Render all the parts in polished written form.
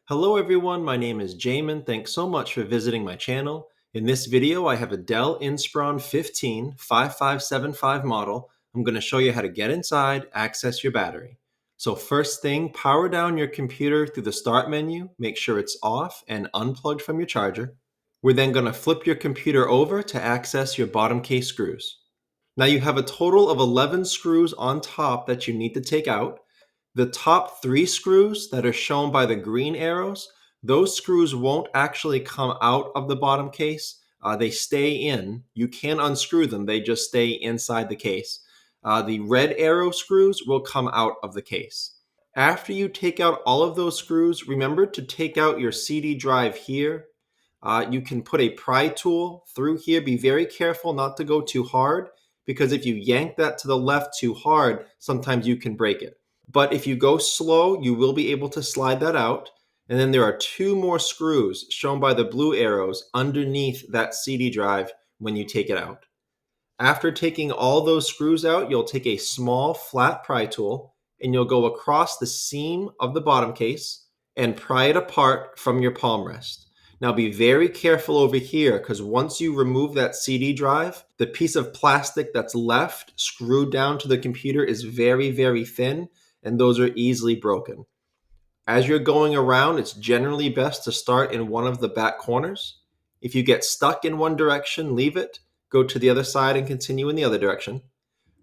Hello everyone, my name is Jamin. Thanks so much for visiting my channel. In this video, I have a Dell Inspiron 15 5575 model. I'm going to show you how to get inside, access your battery. So first thing, power down your computer through the start menu, make sure it's off and unplugged from your charger. We're then going to flip your computer over to access your bottom case screws. Now you have a total of 11 screws on top that you need to take out. The top 3 screws that are shown by the green arrows, those screws won't actually come out of the bottom case. They stay in. You can unscrew them, they just stay inside the case. The red arrow screws will come out of the case. After you take out all of those screws, remember to take out your CD drive here. You can put a pry tool through here. Be very careful not to go too hard, because if you yank that to the left too hard, sometimes you can break it. But if you go slow, you will be able to slide that out. And then there are 2 more screws shown by the blue arrows underneath that CD drive when you take it out. After taking all those screws out, you'll take a small flat pry tool and you'll go across the seam of the bottom case and pry it apart from your palm rest. Now be very careful over here, because once you remove that CD drive, the piece of plastic that's left screwed down to the computer is very, very thin, and those are easily broken. As you're going around, it's generally best to start in one of the back corners. If you get stuck in one direction, leave it, go to the other side and continue in the other direction.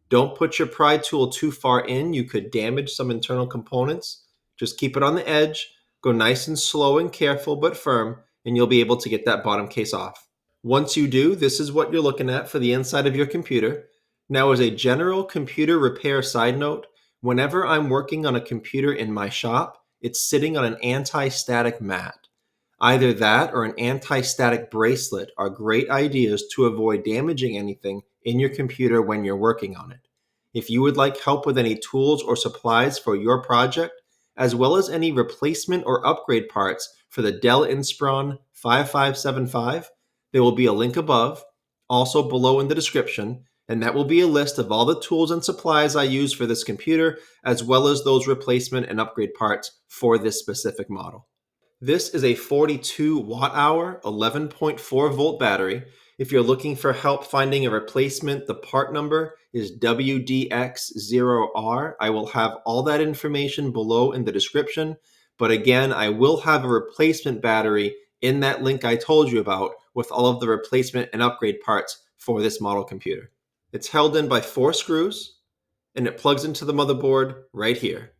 Don't put your pry tool too far in, you could damage some internal components. Just keep it on the edge, go nice and slow and careful but firm, and you'll be able to get that bottom case off. Once you do, this is what you're looking at for the inside of your computer. Now, as a general computer repair side note, whenever I'm working on a computer in my shop, it's sitting on an anti-static mat. Either that or an anti-static bracelet are great ideas to avoid damaging anything in your computer when you're working on it. If you would like help with any tools or supplies for your project, as well as any replacement or upgrade parts for the Dell Inspiron 5575, there will be a link above, also below in the description, and that will be a list of all the tools and supplies I use for this computer, as well as those replacement and upgrade parts for this specific model. This is a 42 watt hour, 11.4 volt battery. If you're looking for help finding a replacement, the part number is WDX0R. I will have all that information below in the description. But again, I will have a replacement battery in that link I told you about with all of the replacement and upgrade parts for this model computer. It's held in by 4 screws and it plugs into the motherboard right here.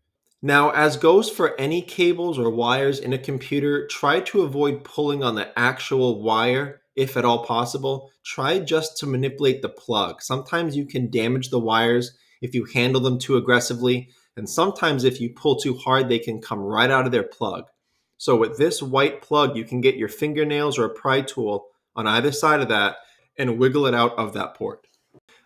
Now, as goes for any cables or wires in a computer, try to avoid pulling on the actual wire if at all possible. Try just to manipulate the plug. Sometimes you can damage the wires if you handle them too aggressively, and sometimes if you pull too hard, they can come right out of their plug. So with this white plug, you can get your fingernails or a pry tool on either side of that and wiggle it out of that port.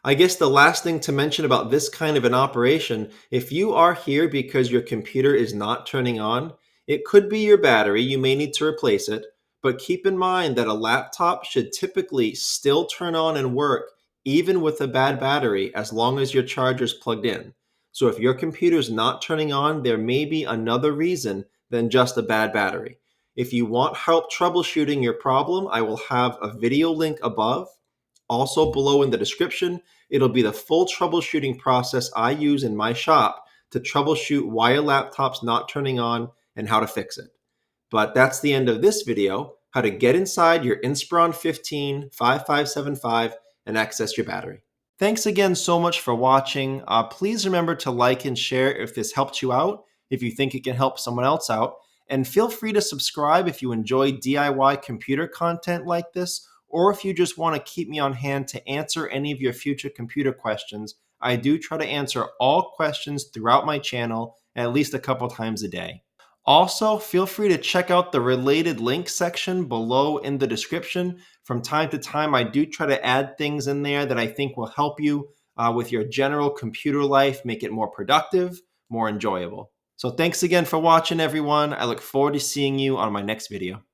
I guess the last thing to mention about this kind of an operation, if you are here because your computer is not turning on, it could be your battery, you may need to replace it, but keep in mind that a laptop should typically still turn on and work even with a bad battery as long as your charger is plugged in. So if your computer is not turning on, there may be another reason than just a bad battery. If you want help troubleshooting your problem, I will have a video link above. Also below in the description, it'll be the full troubleshooting process I use in my shop to troubleshoot why your laptop's not turning on and how to fix it. But that's the end of this video, how to get inside your Inspiron 15 5575 and access your battery. Thanks again so much for watching. Please remember to like and share if this helped you out, if you think it can help someone else out, and feel free to subscribe if you enjoy DIY computer content like this, or if you just want to keep me on hand to answer any of your future computer questions. I do try to answer all questions throughout my channel at least a couple times a day. Also, feel free to check out the related links section below in the description. From time to time, I do try to add things in there that I think will help you with your general computer life, make it more productive, more enjoyable. So thanks again for watching, everyone. I look forward to seeing you on my next video.